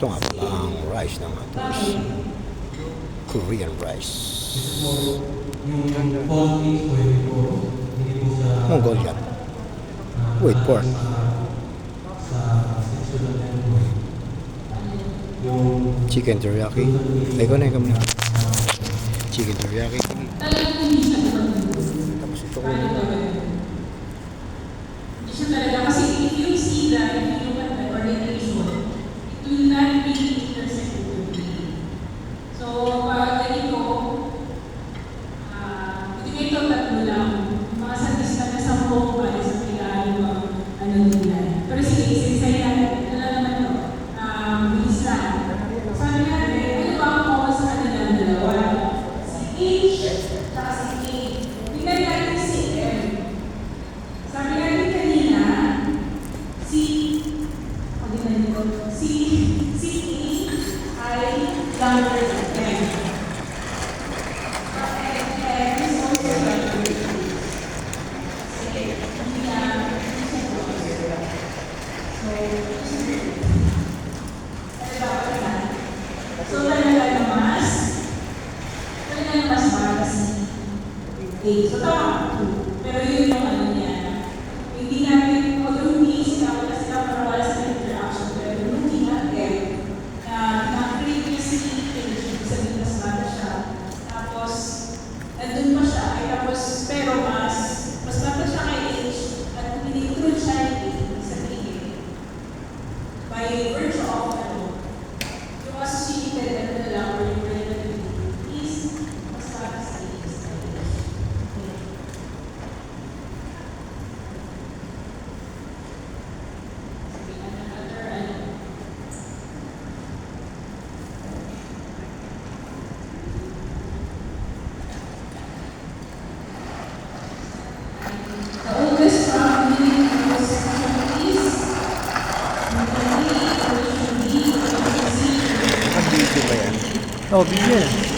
Ito nga pala ang rice ng atos. Korean rice. Mongolian. With pork. Chicken teriyaki. Ay ko na yung kamuna. Chicken teriyaki. Tapos ito ko na. Hindi siya talaga. Kasi if you see that, if you look at the orientation, it will not be intersect with the So, ganito, ito tatlo lang. Mga sadista na sa buong pala sa pila, ano nila. Pero sige, sinsay natin. Ito lang naman ito. Bilis lang. Sabi natin, ano ba ang cause sa kanilang dalawa? Si H at si A. Tingnan natin si M. Sabi natin kanina, si A ay younger than M. M is also younger than A. Sige, hindi na So, talaga na mas bata si A. So, tama. Pero yun yung ano niya. Hindi natin, although hindi sila para wala sa interaction, pero looking at them, na previously, sabihin mas bata siya. Tapos, nandun pa siya, ay tapos, pero mas bata siya kay age, at hindi-include siya sa tingin. By virtue of, yung associated at na lang, or yung relativity, is mas bata sa age. The oldest family was is Pag-video ba yan? Oh, video.